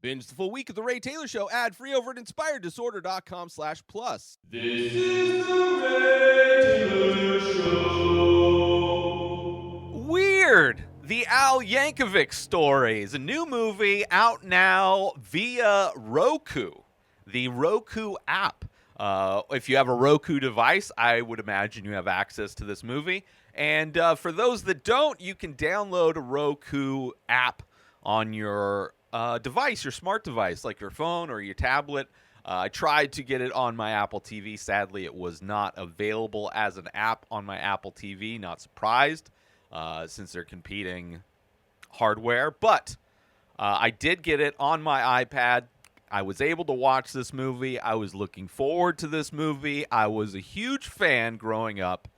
Binge the full week of The Ray Taylor Show ad-free over at inspireddisorder.com/plus. This is The Ray Taylor Show. Weird! The Al Yankovic story is a new movie out now via Roku, the Roku app. If you have a Roku device, I would imagine you have access to this movie. And for those that don't, you can download a Roku app on your device, your smart device, like your phone or your tablet. I tried to get it on my Apple TV. Sadly, it was not available as an app on my Apple TV. Not surprised, since they're competing hardware. But I did get it on my iPad. I was able to watch this movie. I was looking forward to this movie. I was a huge fan growing up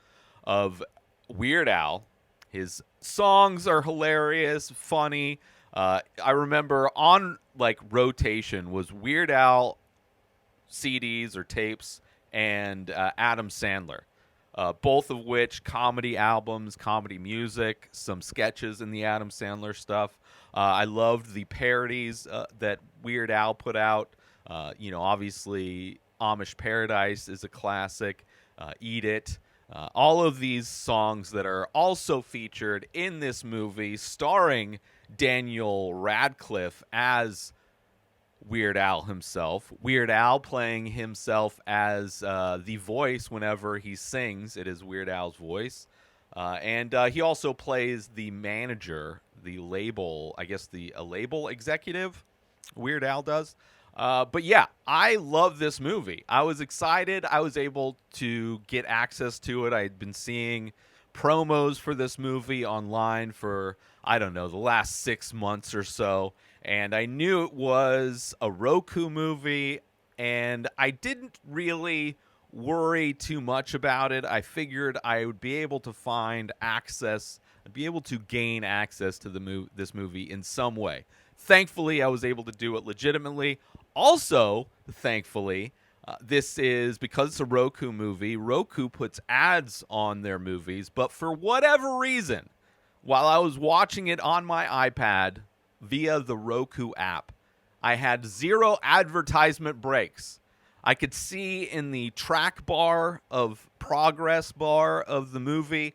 of Weird Al. His songs are hilarious, funny. I remember on rotation was Weird Al CDs or tapes and Adam Sandler, both of which comedy albums, comedy music, some sketches in the Adam Sandler stuff. I loved the parodies that Weird Al put out. Obviously Amish Paradise is a classic. Eat It. All of these songs that are also featured in this movie starring Daniel Radcliffe as Weird Al himself. Weird Al playing himself as the voice whenever he sings. It is Weird Al's voice. And he also plays the manager, the label, I guess a label executive, Weird Al does. But yeah, I love this movie. I was excited. I was able to get access to it. I had been seeing promos for this movie online for, I don't know, the last 6 months or so. And I knew it was a Roku movie, and I didn't really worry too much about it. I figured I would be able to find access, I'd be able to gain access to this movie in some way. Thankfully, I was able to do it legitimately. Also, thankfully, this is, because it's a Roku movie, Roku puts ads on their movies, but for whatever reason, while I was watching it on my iPad via the Roku app, I had 0 advertisement breaks. I could see in the track bar of progress bar of the movie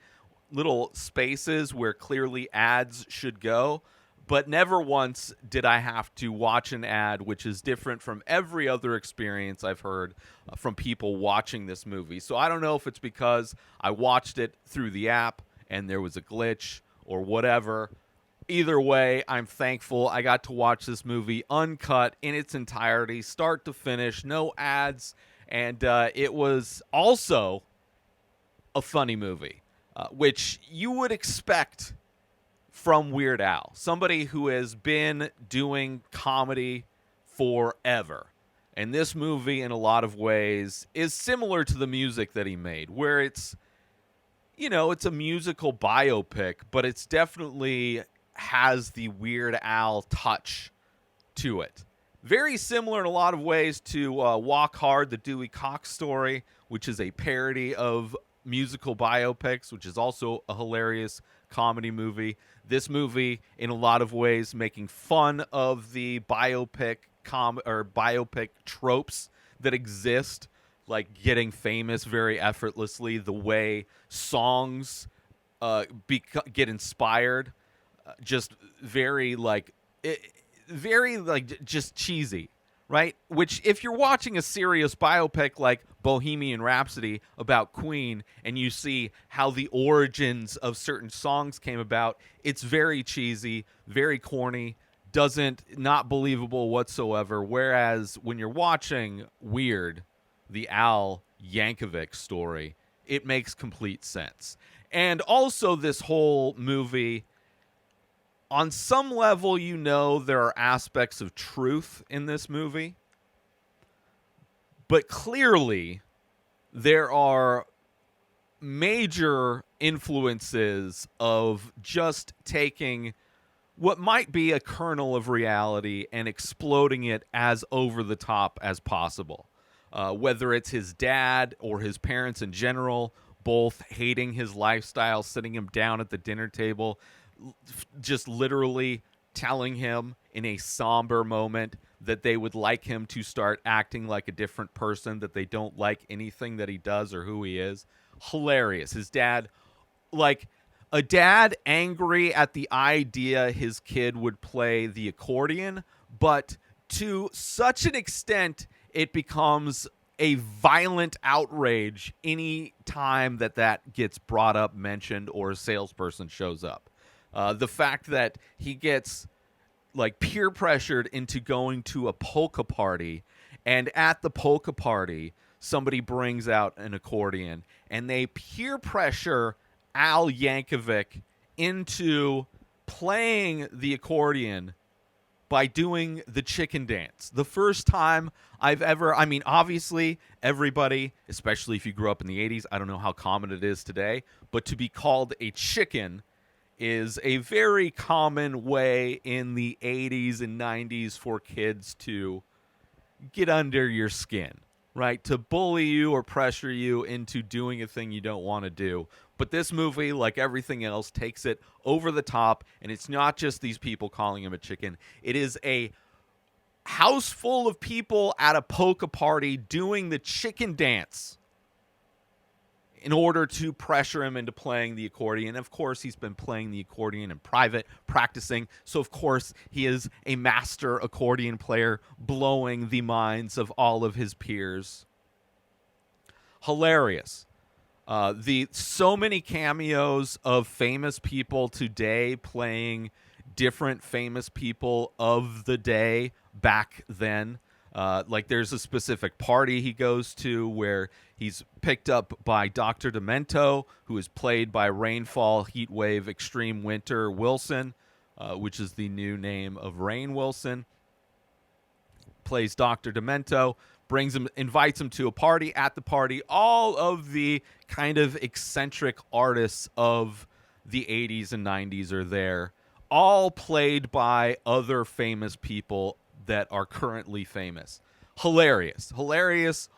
little spaces where clearly ads should go, but never once did I have to watch an ad, which is different from every other experience I've heard from people watching this movie. So I don't know if it's because I watched it through the app and there was a glitch or whatever. Either way, I'm thankful I got to watch this movie uncut in its entirety, start to finish, no ads, and it was also a funny movie, which you would expect from Weird Al, somebody who has been doing comedy forever. And this movie, in a lot of ways, is similar to the music that he made, where it's, it's a musical biopic, but it's definitely has the Weird Al touch to it. Very similar in a lot of ways to Walk Hard, the Dewey Cox story, which is a parody of musical biopics, which is also a hilarious comedy movie. This movie, in a lot of ways, making fun of the biopic tropes that exist, like getting famous very effortlessly, the way songs get inspired, just very just cheesy, right? Which, if you're watching a serious biopic like Bohemian Rhapsody about Queen and you see how the origins of certain songs came about, it's very cheesy, very corny, not believable whatsoever. Whereas when you're watching Weird, the Al Yankovic story, it makes complete sense. And also, this whole movie, on some level, there are aspects of truth in this movie, but clearly there are major influences of just taking what might be a kernel of reality and exploding it as over the top as possible. Whether it's his dad or his parents in general, both hating his lifestyle, sitting him down at the dinner table, just literally telling him in a somber moment that they would like him to start acting like a different person, that they don't like anything that he does or who he is. Hilarious. His dad, like a dad angry at the idea his kid would play the accordion, but to such an extent it becomes a violent outrage any time that gets brought up, mentioned, or a salesperson shows up. The fact that he gets like peer pressured into going to a polka party, and at the polka party somebody brings out an accordion and they peer pressure Al Yankovic into playing the accordion by doing the chicken dance. The first time I mean, obviously, everybody, especially if you grew up in the 80s, I don't know how common it is today, but to be called a chicken is a very common way in the 80s and 90s for kids to get under your skin, right? To bully you or pressure you into doing a thing you don't want to do. But this movie, like everything else, takes it over the top, and it's not just these people calling him a chicken. It is a house full of people at a polka party doing the chicken dance in order to pressure him into playing the accordion. Of course, he's been playing the accordion in private, practicing. So, of course, he is a master accordion player, blowing the minds of all of his peers. Hilarious. So many cameos of famous people today playing different famous people of the day back then. Like there's a specific party he goes to where he's picked up by Dr. Demento, who is played by Rainfall, Heatwave, Extreme Winter Wilson, which is the new name of Rainn Wilson. Plays Dr. Demento, invites him to a party. At the party, all of the kind of eccentric artists of the 80s and 90s are there, all played by other famous people that are currently famous. Hilarious.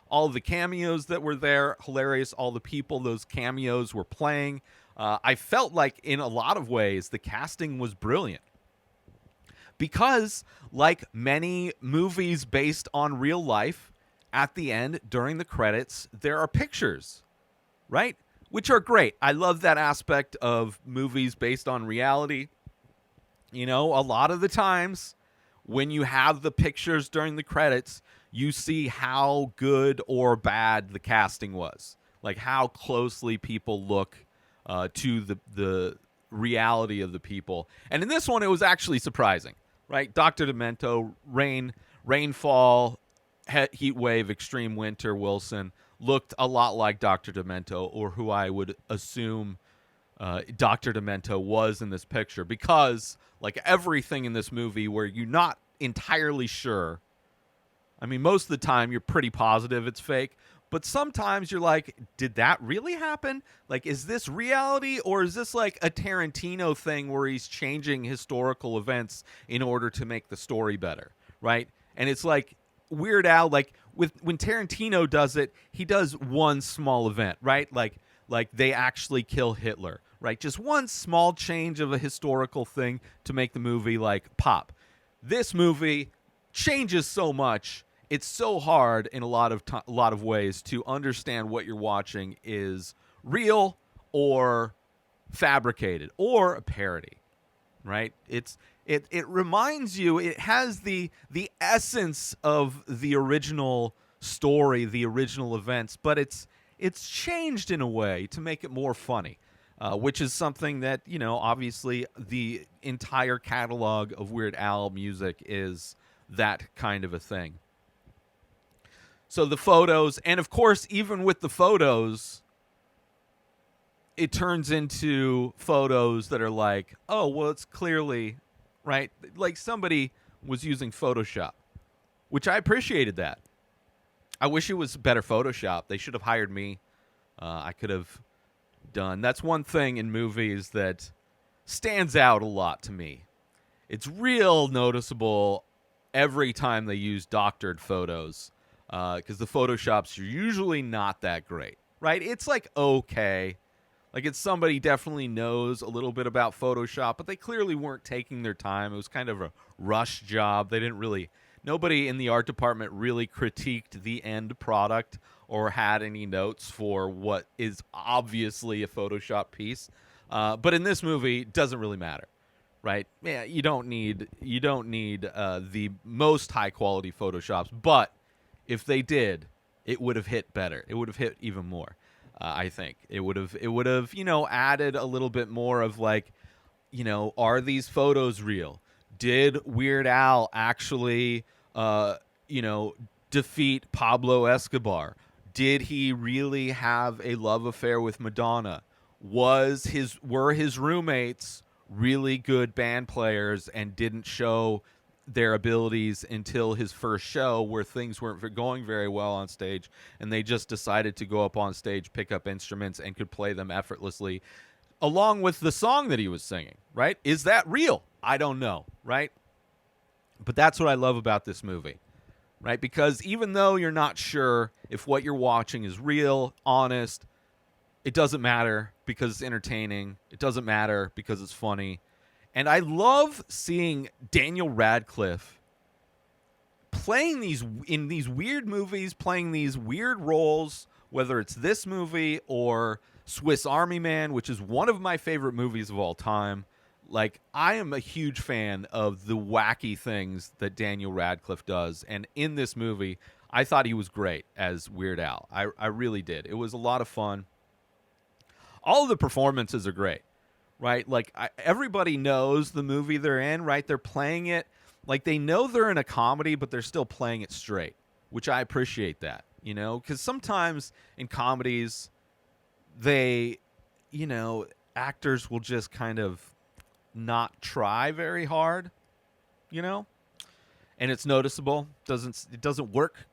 All the cameos that were there. Hilarious. All the people those cameos were playing. I felt like in a lot of ways the casting was brilliant. Because, like many movies based on real life, at the end, during the credits, there are pictures, right? Which are great. I love that aspect of movies based on reality. You know, a lot of the times when you have the pictures during the credits, you see how good or bad the casting was. Like how closely people look to the reality of the people. And in this one, it was actually surprising, right? Dr. Demento, Rainfall, Heatwave, Extreme Winter Wilson looked a lot like Dr. Demento, or who I would assume Dr. Demento was in this picture, because like everything in this movie where you're not entirely sure, I mean, most of the time you're pretty positive it's fake, but sometimes you're like, did that really happen? Like, is this reality, or is this like a Tarantino thing where he's changing historical events in order to make the story better, right? And it's like Weird Al, like when Tarantino does it, he does one small event, right? Like they actually kill Hitler, right? Just one small change of a historical thing to make the movie like pop. This movie changes so much. It's so hard in a lot of ways to understand what you're watching is real or fabricated or a parody, right? It reminds you, it has the essence of the original story, the original events, but it's changed in a way to make it more funny, which is something that, you know, obviously the entire catalog of Weird Al music is that kind of a thing. So the photos, and of course, even with the photos, it turns into photos that are like, oh, well, it's clearly, right? Like somebody was using Photoshop, which I appreciated that. I wish it was better Photoshop. They should have hired me. I could have done. That's one thing in movies that stands out a lot to me. It's real noticeable every time they use doctored photos, because the Photoshops are usually not that great, right? It's like okay. Like, it's somebody definitely knows a little bit about Photoshop, but they clearly weren't taking their time. It was kind of a rush job. They didn't really, nobody in the art department really critiqued the end product or had any notes for what is obviously a Photoshop piece. But in this movie, it doesn't really matter, right? Yeah, you don't need the most high quality Photoshops, but if they did, it would have hit better. It would have hit even more. I think it would have added a little bit more of like, are these photos real? Did Weird Al actually defeat Pablo Escobar? Did he really have a love affair with Madonna? Were his roommates really good band players and didn't show their abilities until his first show, where things weren't going very well on stage, and they just decided to go up on stage, pick up instruments, and could play them effortlessly along with the song that he was singing, right? Is that real? I don't know, right? But that's what I love about this movie, right? Because even though you're not sure if what you're watching is real, honest, it doesn't matter because it's entertaining. It doesn't matter because it's funny. And I love seeing Daniel Radcliffe playing in these weird movies, playing these weird roles, whether it's this movie or Swiss Army Man, which is one of my favorite movies of all time. Like, I am a huge fan of the wacky things that Daniel Radcliffe does. And in this movie, I thought he was great as Weird Al. I really did. It was a lot of fun. All of the performances are great. Right? Like, everybody knows the movie they're in, right? They're playing it like they know they're in a comedy, but they're still playing it straight, which I appreciate that, because sometimes in comedies, actors will just kind of not try very hard, and it's noticeable. It doesn't work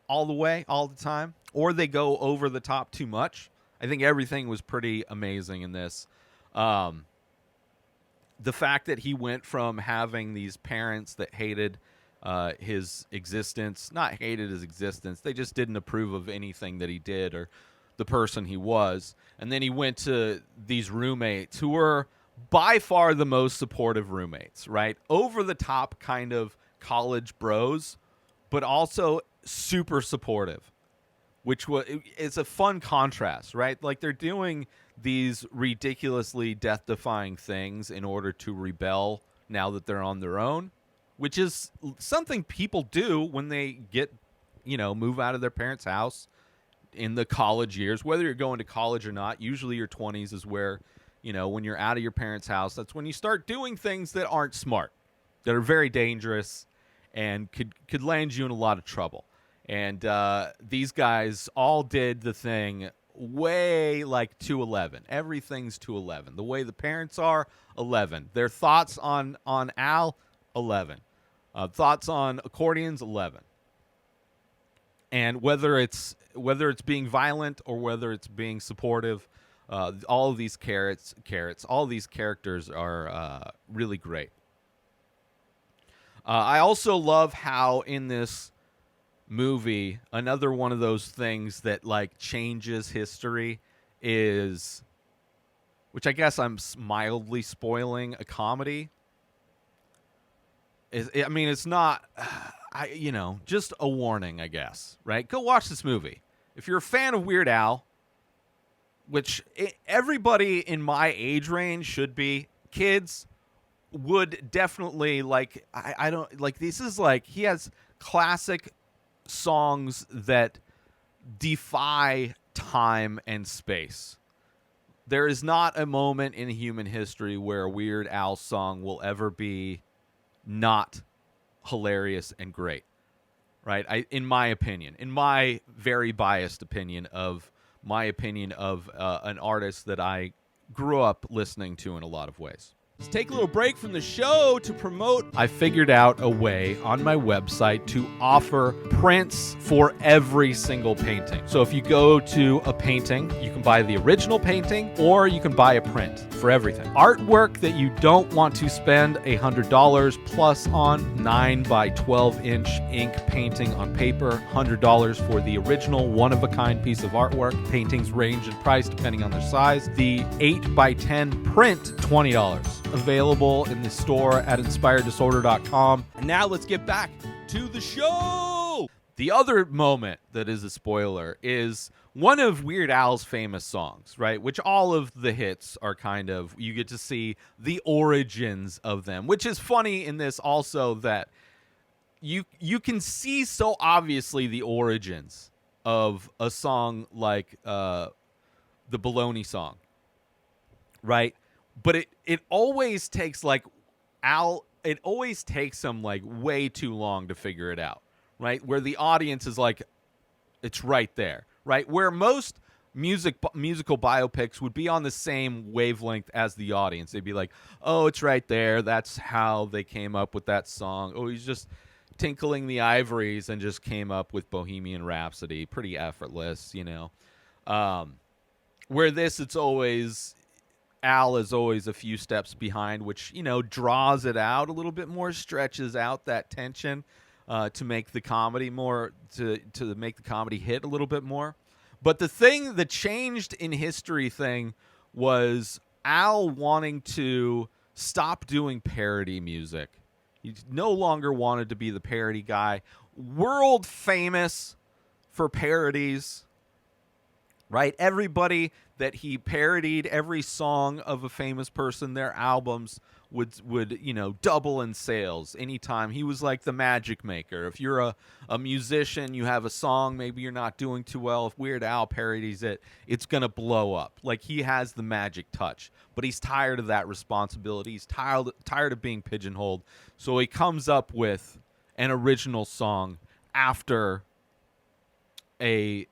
all the way, all the time, or they go over the top too much. I think everything was pretty amazing in this. The fact that he went from having these parents that hated his existence, not hated his existence, they just didn't approve of anything that he did or the person he was. And then he went to these roommates who were by far the most supportive roommates, right? Over the top kind of college bros, but also super supportive, which it's a fun contrast, right? Like, they're doing these ridiculously death-defying things in order to rebel now that they're on their own, which is something people do when they move out of their parents' house in the college years. Whether you're going to college or not, usually your 20s is where, when you're out of your parents' house, that's when you start doing things that aren't smart, that are very dangerous, and could land you in a lot of trouble. And these guys all did the thing way like 211. Everything's 211. The way the parents are, 11. Their thoughts on Al, 11. Thoughts on accordions, 11. And whether it's being violent or whether it's being supportive, all of these all of these characters are really great. I also love how in this movie, another one of those things that like changes history is, which I guess I'm mildly spoiling a comedy. It's not, just a warning, I guess, right? Go watch this movie. If you're a fan of Weird Al, which everybody in my age range should be, kids would definitely like, I don't like, this is like, he has classic songs that defy time and space. There is not a moment in human history where a Weird Al song will ever be not hilarious and great, right? In my opinion, in my very biased opinion of an artist that I grew up listening to in a lot of ways. Let's take a little break from the show to promote. I figured out a way on my website to offer prints for every single painting. So if you go to a painting, you can buy the original painting or you can buy a print for everything. Artwork that you don't want to spend $100 plus on, 9 by 12 inch ink painting on paper, $100 for the original one-of-a-kind piece of artwork. Paintings range in price depending on their size. The 8 by 10 print, $20. Available in the store at inspireddisorder.com. And now let's get back to the show. The other moment that is a spoiler is one of Weird Al's famous songs, right? Which all of the hits are kind of, you get to see the origins of them, which is funny in this also that you can see so obviously the origins of a song like the Baloney song, right? But it always takes it always takes them like way too long to figure it out, right? Where the audience is like, it's right there, right? Where most musical biopics would be on the same wavelength as the audience. They'd be like, oh, it's right there. That's how they came up with that song. Oh, he's just tinkling the ivories and just came up with Bohemian Rhapsody. Pretty effortless, you know. Where this, it's always... Al is always a few steps behind, which, you know, draws it out a little bit more, stretches out that tension to make the comedy more, to make the comedy hit a little bit more. But the thing that changed in history thing was Al wanting to stop doing parody music. He no longer wanted to be the parody guy. World famous for parodies, right? Everybody that he parodied, every song of a famous person, their albums would you know, double in sales anytime. He was like the magic maker. If you're a musician, you have a song, maybe you're not doing too well. If Weird Al parodies it, it's going to blow up. Like, he has the magic touch. But he's tired of that responsibility. He's tired of being pigeonholed. So he comes up with an original song after a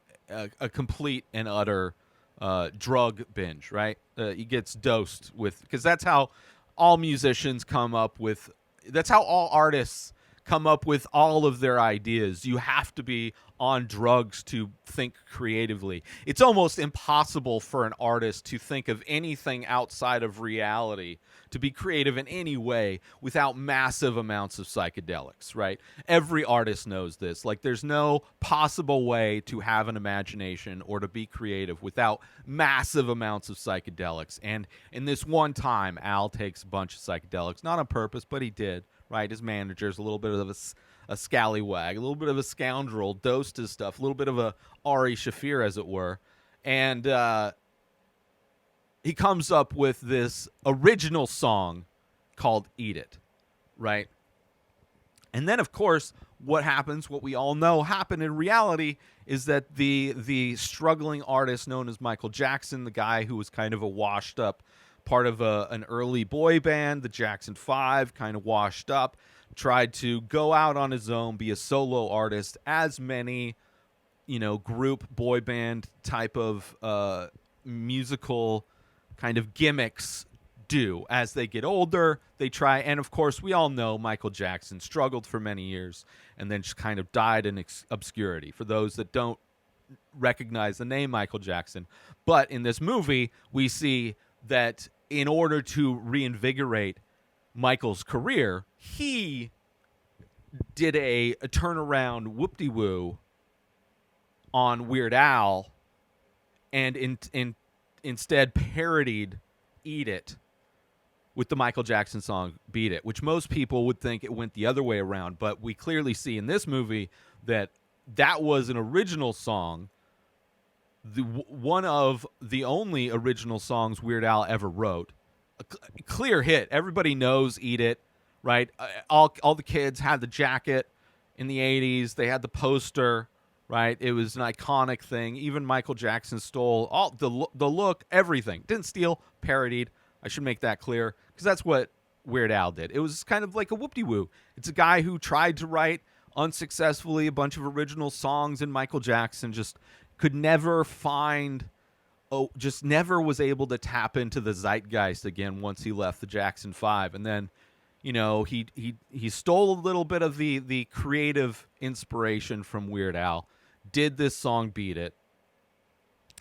complete and utter drug binge, right? He gets dosed with, because that's how all musicians come up with, that's how all artists come up with all of their ideas. You have to be on drugs to think creatively. It's almost impossible for an artist to think of anything outside of reality, to be creative in any way without massive amounts of psychedelics, right? Every artist knows this. Like, there's no possible way to have an imagination or to be creative without massive amounts of psychedelics. And in this one time, Al takes a bunch of psychedelics, not on purpose, but he did, right? His manager's a little bit of a scallywag, a little bit of a scoundrel, dosed his stuff, a little bit of a Ari Shaffir, as it were. And he comes up with this original song called Eat It, right? And then, of course, what happens, what we all know happened in reality, is that the struggling artist known as Michael Jackson, the guy who was kind of a washed-up part of an early boy band, the Jackson 5, kind of washed up, tried to go out on his own, be a solo artist, as many, you know, group boy band type of musical kind of gimmicks do. As they get older, they try, and of course we all know Michael Jackson struggled for many years and then just kind of died in obscurity, for those that don't recognize the name Michael Jackson. But in this movie, we see that in order to reinvigorate Michael's career, he did a turnaround whoop-de-woo on Weird Al and instead parodied Eat It with the Michael Jackson song Beat It, which most people would think it went the other way around. But we clearly see in this movie that that was an original song, one of the only original songs Weird Al ever wrote. A clear hit. Everybody knows Eat It, right? All the kids had the jacket in the 80s. They had the poster, right? It was an iconic thing. Even Michael Jackson stole all the look, everything. Didn't steal, parodied. I should make that clear, because that's what Weird Al did. It was kind of like a whoop-de-woo. It's a guy who tried to write unsuccessfully a bunch of original songs, and Michael Jackson just could never find just never was able to tap into the zeitgeist again once he left the Jackson 5. And then, he stole a little bit of the creative inspiration from Weird Al, did this song Beat It,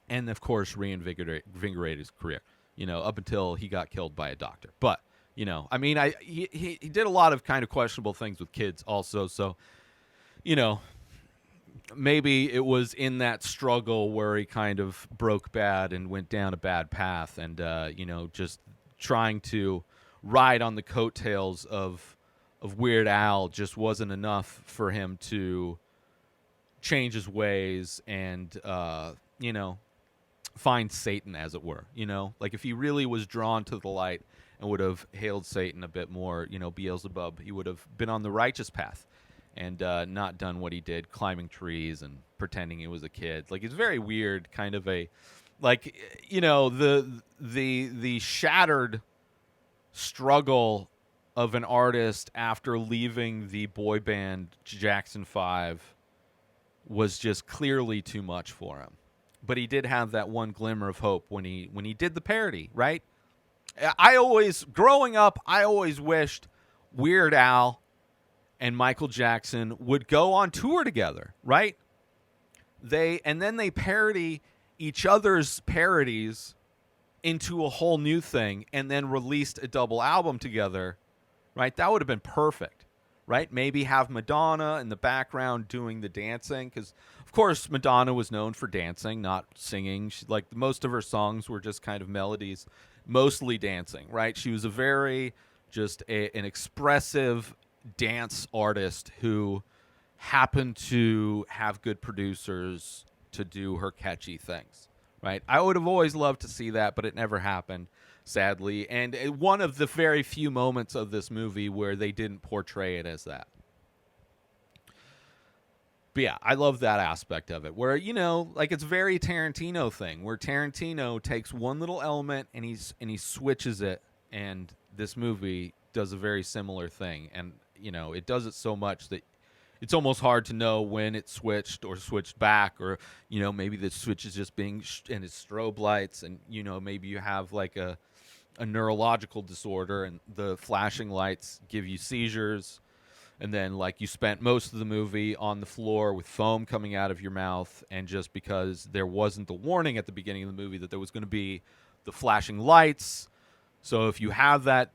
and of course reinvigorated his career, up until he got killed by a doctor. But, he did a lot of kind of questionable things with kids also. So, maybe it was in that struggle where he kind of broke bad and went down a bad path, and just trying to ride on the coattails of Weird Al just wasn't enough for him to change his ways and find Satan, as it were. Like if he really was drawn to the light and would have hailed Satan a bit more, Beelzebub, he would have been on the righteous path and not done what he did, climbing trees and pretending he was a kid. Like, it's very weird, kind of the shattered struggle of an artist after leaving the boy band Jackson 5 was just clearly too much for him. But he did have that one glimmer of hope when he did the parody, right? Growing up, I always wished Weird Al and Michael Jackson would go on tour together, right? Then they parody each other's parodies into a whole new thing and then released a double album together, right? That would have been perfect, right? Maybe have Madonna in the background doing the dancing, because, of course, Madonna was known for dancing, not singing. Most of her songs were just kind of melodies, mostly dancing, right? She was a very an expressive dance artist who happened to have good producers to do her catchy things, right? I would have always loved to see that, but it never happened, sadly. And one of the very few moments of this movie where they didn't portray it as that. But yeah, I love that aspect of it, where, it's very Tarantino thing, where Tarantino takes one little element and he switches it, and this movie does a very similar thing. And it does it so much that it's almost hard to know when it switched or switched back, or, maybe the switch is just being and it's strobe lights, and, maybe you have like a neurological disorder and the flashing lights give you seizures. And then, you spent most of the movie on the floor with foam coming out of your mouth, and just because there wasn't the warning at the beginning of the movie that there was going to be the flashing lights. So if you have that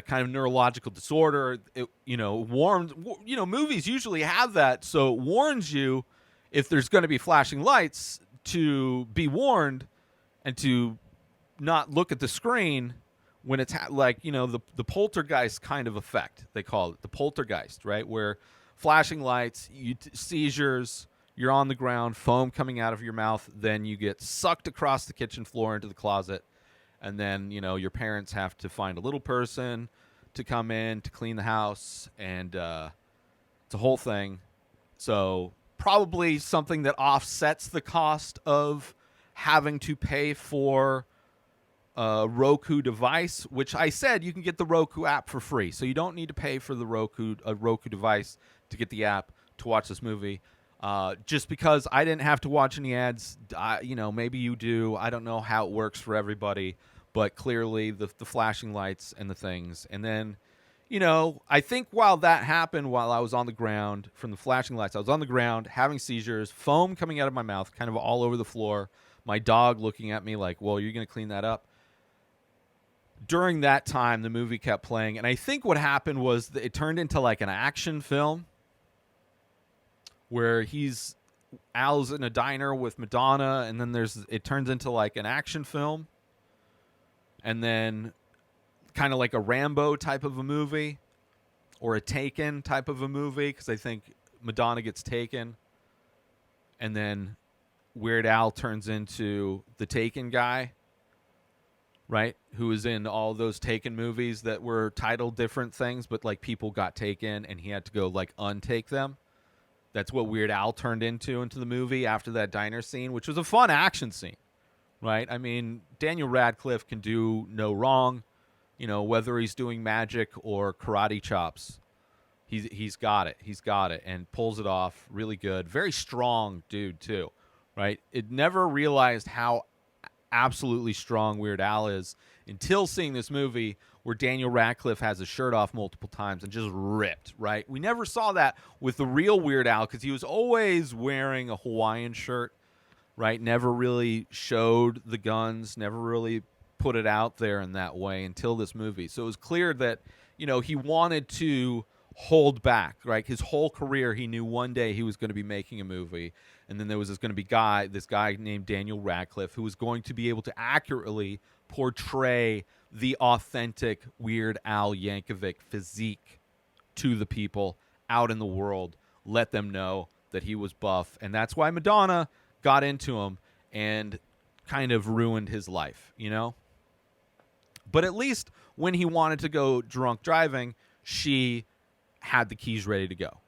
kind of neurological disorder, it warns. Movies usually have that, so it warns you if there's going to be flashing lights to be warned and to not look at the screen when it's the poltergeist kind of effect, they call it, the poltergeist, right? Where flashing lights, seizures, you're on the ground, foam coming out of your mouth, then you get sucked across the kitchen floor into the closet. And then, your parents have to find a little person to come in to clean the house, and it's a whole thing. So probably something that offsets the cost of having to pay for a Roku device, which I said you can get the Roku app for free. So you don't need to pay for the Roku device to get the app to watch this movie. Just because I didn't have to watch any ads, maybe you do. I don't know how it works for everybody. But clearly the flashing lights and the things. And then, I think while that happened, while I was on the ground from the flashing lights, I was on the ground having seizures, foam coming out of my mouth, kind of all over the floor. My dog looking at me like, well, you're going to clean that up. During that time, the movie kept playing. And I think what happened was that it turned into like an action film where Al's in a diner with Madonna. And then it turns into like an action film. And then kind of like a Rambo type of a movie or a Taken type of a movie, because I think Madonna gets taken. And then Weird Al turns into the Taken guy, right? Who was in all those Taken movies that were titled different things, but people got taken and he had to go untake them. That's what Weird Al turned into the movie after that diner scene, which was a fun action scene. Right? I mean, Daniel Radcliffe can do no wrong, whether he's doing magic or karate chops. He's got it. He's got it and pulls it off really good. Very strong dude too, right? It never realized how absolutely strong Weird Al is until seeing this movie where Daniel Radcliffe has his shirt off multiple times and just ripped, right? We never saw that with the real Weird Al because he was always wearing a Hawaiian shirt, right? Never really showed the guns, never really put it out there in that way until this movie. So it was clear that, he wanted to hold back, right? His whole career, he knew one day he was going to be making a movie, and then there was going to be this guy named Daniel Radcliffe who was going to be able to accurately portray the authentic Weird Al Yankovic physique to the people out in the world, let them know that he was buff, and that's why Madonna got into him and kind of ruined his life, But at least when he wanted to go drunk driving, she had the keys ready to go.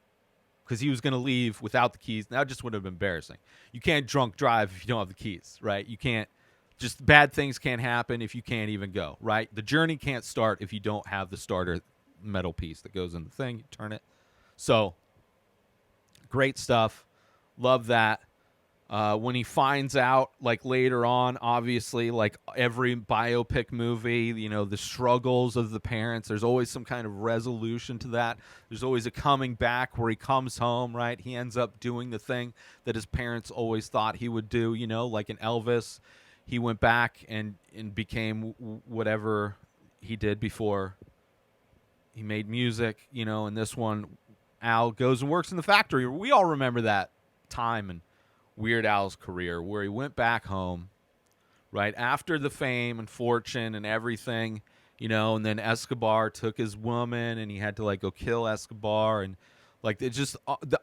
Because he was going to leave without the keys. That just would have been embarrassing. You can't drunk drive if you don't have the keys, right? You can't, just bad things can't happen if you can't even go, right? The journey can't start if you don't have the starter metal piece that goes in the thing. You turn it. So, great stuff. Love that. When he finds out, like later on, obviously, like every biopic movie, the struggles of the parents, there's always some kind of resolution to that. There's always a coming back where he comes home, right? He ends up doing the thing that his parents always thought he would do, like in Elvis. He went back and became whatever he did before. He made music, and this one, Al goes and works in the factory. We all remember that time and Weird Al's career where he went back home, right, after the fame and fortune and everything, and then Escobar took his woman and he had to, go kill Escobar. And, it just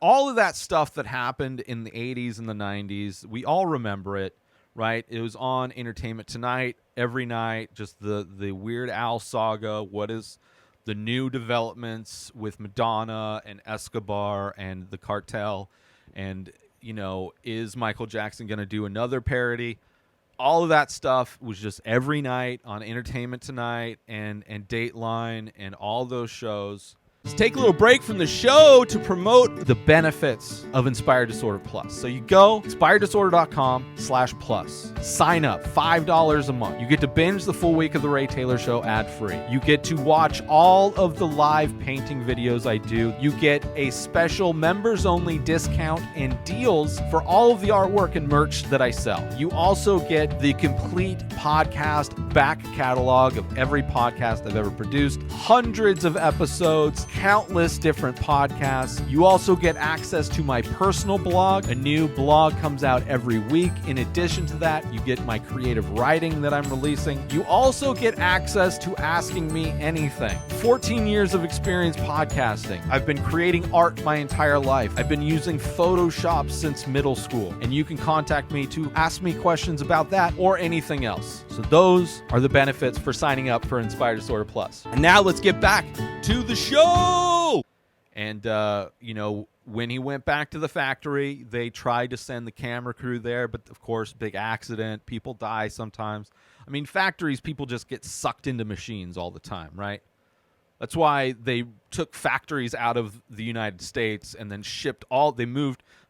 all of that stuff that happened in the 80s and the 90s, we all remember it, right? It was on Entertainment Tonight every night, just the Weird Al saga. What is the new developments with Madonna and Escobar and the cartel, and is Michael Jackson going to do another parody? All of that stuff was just every night on Entertainment Tonight and Dateline and all those shows. Let's take a little break from the show to promote the benefits of Inspired Disorder Plus. So you go inspireddisorder.com/plus. Sign up, $5 a month. You get to binge the full week of The Ray Taylor Show ad-free. You get to watch all of the live painting videos I do. You get a special members-only discount and deals for all of the artwork and merch that I sell. You also get the complete podcast back catalog of every podcast I've ever produced, hundreds of episodes, countless different podcasts. You also get access to my personal blog. A new blog comes out every week. In addition to that, you get my creative writing that I'm releasing. You also get access to Asking Me Anything. 14 years of experience podcasting. I've been creating art my entire life. I've been using Photoshop since middle school, and you can contact me to ask me questions about that or anything else. So those are the benefits for signing up for Inspired Disorder Plus. And now let's get back to the show. And, when he went back to the factory, they tried to send the camera crew there, but of course, big accident. People die sometimes. I mean, factories, people just get sucked into machines all the time, right? That's why they took factories out of the United States and then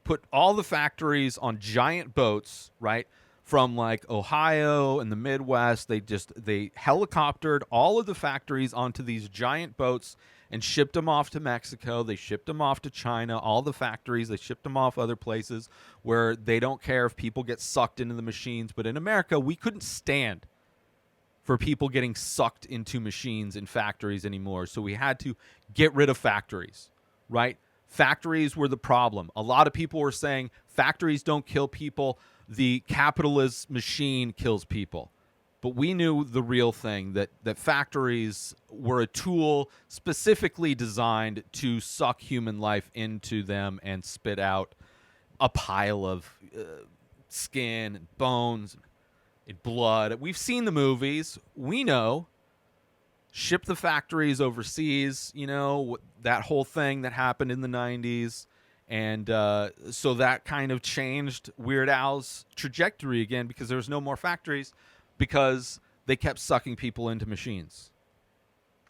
put all the factories on giant boats, right? From Ohio and the Midwest, they helicoptered all of the factories onto these giant boats and shipped them off to Mexico. They shipped them off to China, all the factories. They shipped them off other places where they don't care if people get sucked into the machines. But in America, we couldn't stand for people getting sucked into machines in factories anymore. So we had to get rid of factories, right? Factories were the problem. A lot of people were saying factories don't kill people. The capitalist machine kills people. But we knew the real thing, that factories were a tool specifically designed to suck human life into them and spit out a pile of skin and bones and blood. We've seen the movies. We know. Ship the factories overseas, that whole thing that happened in the 90s. And so that kind of changed Weird Al's trajectory again, because there was no more factories, because they kept sucking people into machines.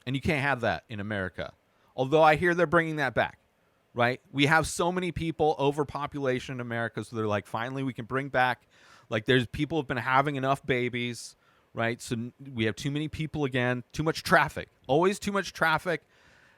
And you can't have that in America. Although I hear they're bringing that back, right? We have so many people, overpopulation in America, so they're like, finally we can bring back Like there's people have been having enough babies, right? So we have too many people again, too much traffic, always too much traffic.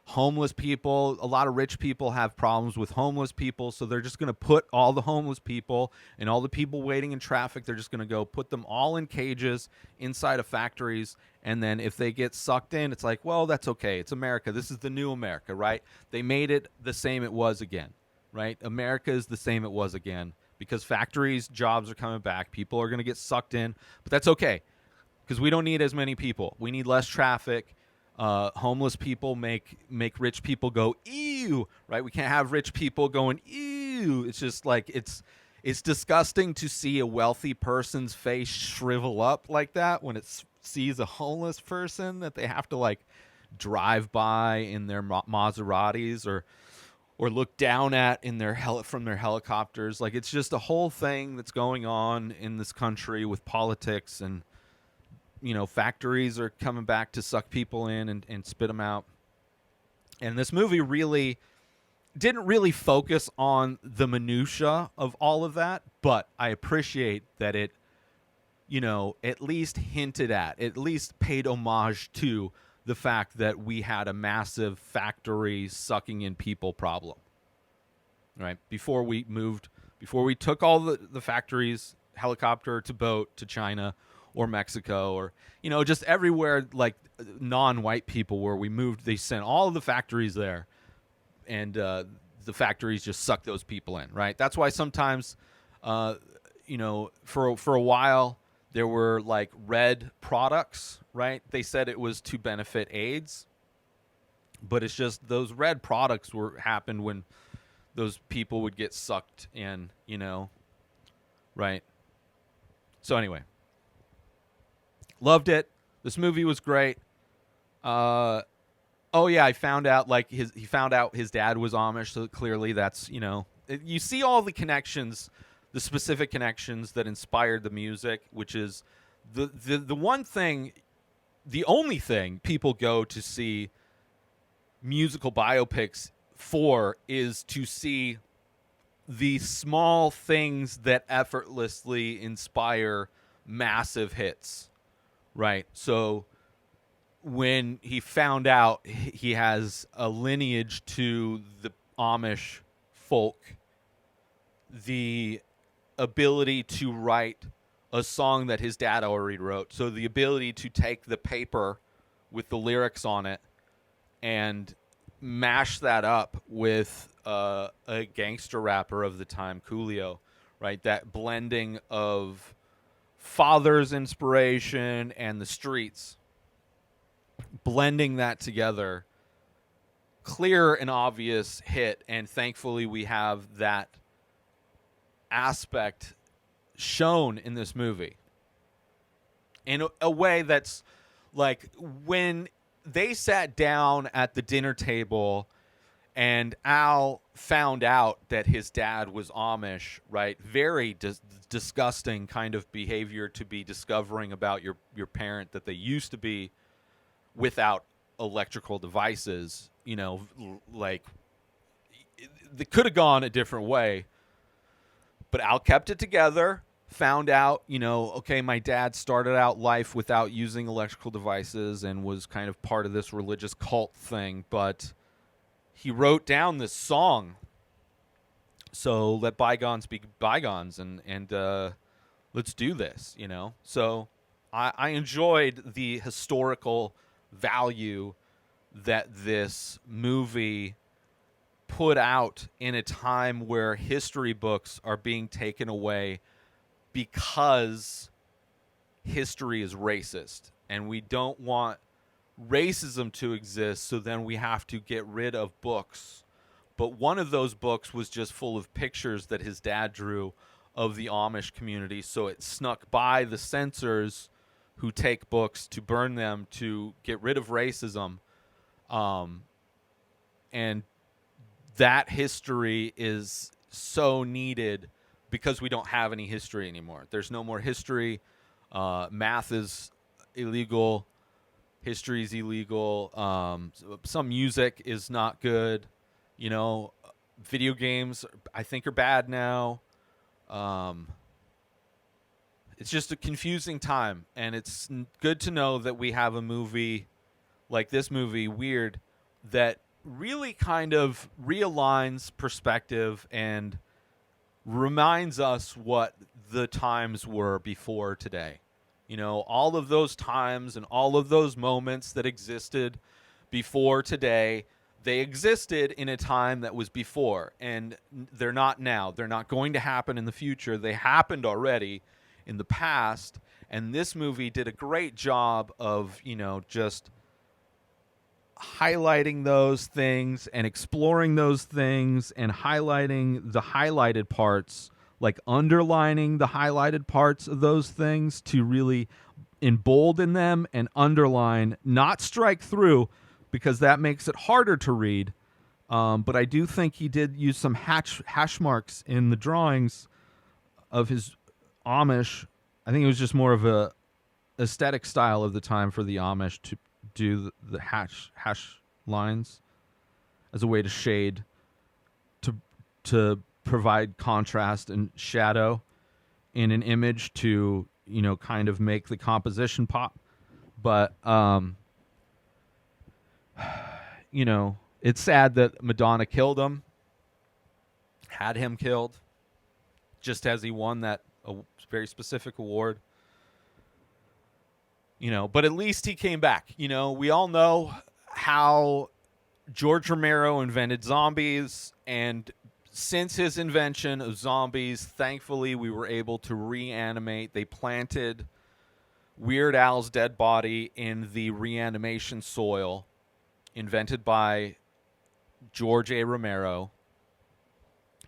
Homeless people, a lot of rich people have problems with homeless people, so they're just going to put all the homeless people and all the people waiting in traffic, they're just going to go put them all in cages inside of factories, and then if they get sucked in, it's like, well, that's okay. It's America. This is the new America, right? They made it the same it was again, right? America is the same it was again because factories, jobs are coming back. People are going to get sucked in, but that's okay because we don't need as many people. We need less traffic. Homeless people make rich people go ew, right? We can't have rich people going ew. It's just like it's disgusting to see a wealthy person's face shrivel up like that when it sees a homeless person that they have to like drive by in their Maseratis or look down at in their from their helicopters. Like it's just a whole thing that's going on in this country with politics and. Factories are coming back to suck people in and spit them out. And this movie really didn't really focus on the minutia of all of that, but I appreciate that it, at least hinted at least paid homage to the fact that we had a massive factory sucking in people problem. Right? Before we took all the factories, helicopter to boat to China, or Mexico, or, just everywhere, like non-white people where we moved, they sent all of the factories there, and the factories just suck those people in, right? That's why sometimes, for a while, there were like red products, right? They said it was to benefit AIDS, but it's just those red products happened when those people would get sucked in, right? So anyway. Loved it. This movie was great. Oh yeah, I found out he found out his dad was Amish, so clearly that's, you see all the connections, the specific connections that inspired the music, which is the one thing, the only thing people go to see musical biopics for is to see the small things that effortlessly inspire massive hits. Right. So when he found out he has a lineage to the Amish folk, the ability to write a song that his dad already wrote. So the ability to take the paper with the lyrics on it and mash that up with a gangster rapper of the time, Coolio, right? That blending of father's inspiration and the streets, blending that together, clear and obvious hit, and thankfully we have that aspect shown in this movie in a way that's like when they sat down at the dinner table and Al found out that his dad was Amish, right? Very disgusting kind of behavior to be discovering about your parent that they used to be without electrical devices, like they could have gone a different way. But Al kept it together, found out, okay, my dad started out life without using electrical devices and was kind of part of this religious cult thing, but he wrote down this song, so let bygones be bygones, and let's do this, So I enjoyed the historical value that this movie put out in a time where history books are being taken away because history is racist, and we don't want racism to exist, so then we have to get rid of books. But one of those books was just full of pictures that his dad drew of the Amish community, so it snuck by the censors who take books to burn them to get rid of racism. And that history is so needed because we don't have any history anymore. There's no more history. Math is illegal. History is illegal. Some music is not good. Video games, I think, are bad now. it's just a confusing time, and it's good to know that we have a movie like this movie, Weird, that really kind of realigns perspective and reminds us what the times were before today. You know, all of those times and all of those moments that existed before today, they existed in a time that was before, and they're not now. They're not going to happen in the future. They happened already in the past, and this movie did a great job of, you know, just highlighting those things and exploring those things and highlighting the highlighted parts, like underlining the highlighted parts of those things to really embolden them and underline, not strike through, because that makes it harder to read. But I do think he did use some hash marks in the drawings of his Amish. I think it was just more of a aesthetic style of the time for the Amish to do the hash lines as a way to shade, to provide contrast and shadow in an image to, you know, kind of make the composition pop. But you know, it's sad that Madonna killed him, had him killed, just as he won that very specific award. You know, but at least he came back. You know, we all know how George Romero invented zombies, and since his invention of zombies, thankfully we were able to reanimate. They planted Weird Al's dead body in the reanimation soil invented by George A. Romero,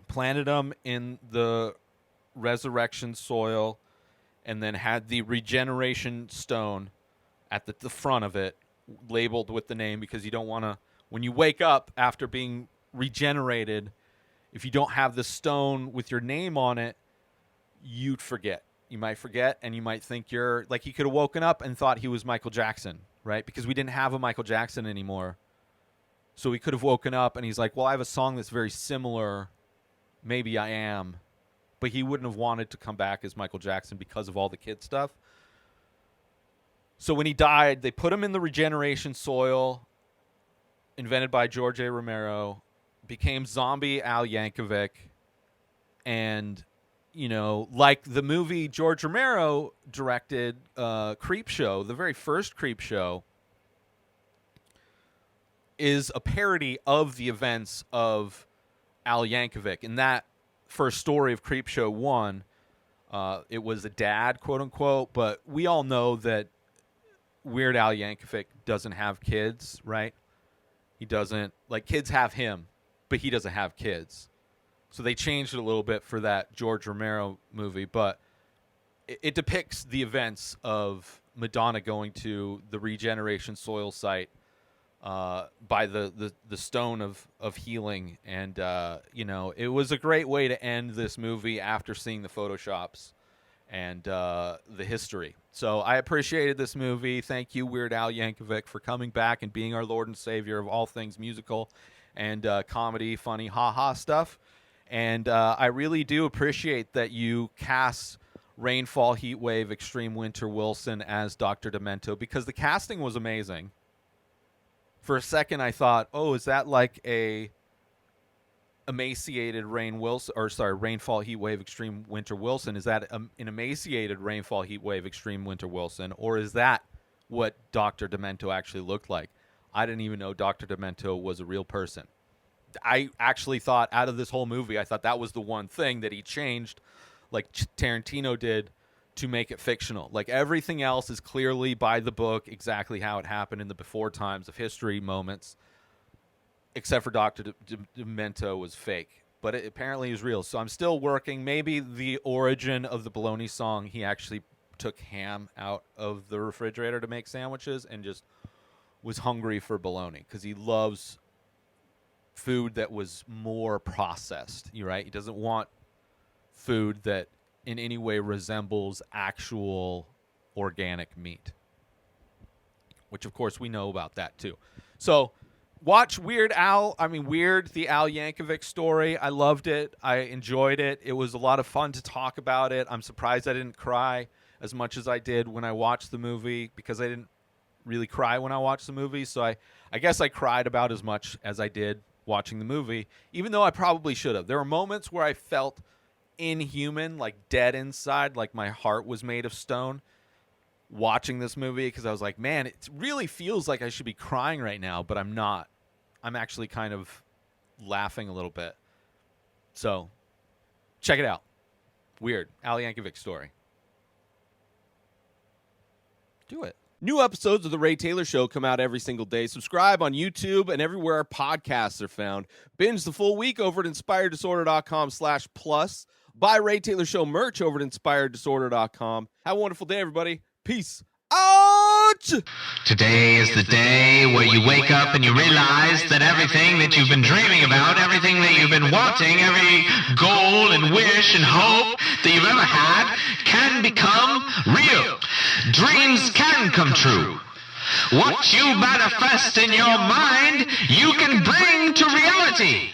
planted him in the resurrection soil, and then had the regeneration stone at the front of it labeled with the name, because you don't want to, when you wake up after being regenerated, if you don't have the stone with your name on it, you'd forget. You might forget, and you might think you're, like, he could have woken up and thought he was Michael Jackson, right? Because we didn't have a Michael Jackson anymore. So he could have woken up and he's like, well, I have a song that's very similar. Maybe I am. But he wouldn't have wanted to come back as Michael Jackson because of all the kid stuff. So when he died, they put him in the regeneration soil invented by George A. Romero, became zombie Al Yankovic. And, you know, like the movie George Romero directed, Creep Show, the very first Creep Show, is a parody of the events of Al Yankovic. In that first story of Creep Show 1, it was a dad, quote unquote, but we all know that Weird Al Yankovic doesn't have kids, right? He doesn't, like, kids have him, but he doesn't have kids. So they changed it a little bit for that George Romero movie, but it depicts the events of Madonna going to the regeneration soil site by the stone of healing. And, you know, it was a great way to end this movie after seeing the Photoshops and the history. So I appreciated this movie. Thank you, Weird Al Yankovic, for coming back and being our Lord and Savior of all things musical and comedy, funny, ha-ha stuff. And I really do appreciate that you cast Rainfall, Heatwave, Extreme Winter Wilson as Dr. Demento, because the casting was amazing. For a second, I thought, oh, is that like a emaciated Rainfall, Heatwave, Extreme Winter Wilson? Is that an emaciated Rainfall, Heatwave, Extreme Winter Wilson? Or is that what Dr. Demento actually looked like? I didn't even know Dr. Demento was a real person. I actually thought, out of this whole movie, I thought that was the one thing that he changed, like Tarantino did, to make it fictional. Like, everything else is clearly by the book, exactly how it happened in the before times of history moments, except for Dr. Demento was fake. But it apparently is real. So I'm still working. Maybe the origin of the bologna song, he actually took ham out of the refrigerator to make sandwiches and just was hungry for bologna because he loves food that was more processed. You're right. He doesn't want food that in any way resembles actual organic meat, which of course we know about that too. So watch Weird, the Al Yankovic story. I loved it. I enjoyed it. It was a lot of fun to talk about it. I'm surprised I didn't cry. as much as I did when I watched the movie because I didn't really cry when I watched the movie. So I guess I cried about as much as I did watching the movie, even though I probably should have. There were moments where I felt inhuman, like dead inside, like my heart was made of stone watching this movie because I was like, man, it really feels like I should be crying right now, but I'm not. I'm actually kind of laughing a little bit. So check it out. Weird. Al Yankovic story. Do it. New episodes of The Ray Taylor Show come out every single day. Subscribe on YouTube and everywhere our podcasts are found. Binge the full week over at inspireddisorder.com/plus. Buy Ray Taylor Show merch over at inspireddisorder.com. Have a wonderful day, everybody. Peace out! Today is the day where you wake up and you realize that everything that you've been dreaming about, everything that you've been wanting, every goal and wish and hope that you've ever had can become real. Dreams can come true. What you manifest in your mind, you can bring to reality.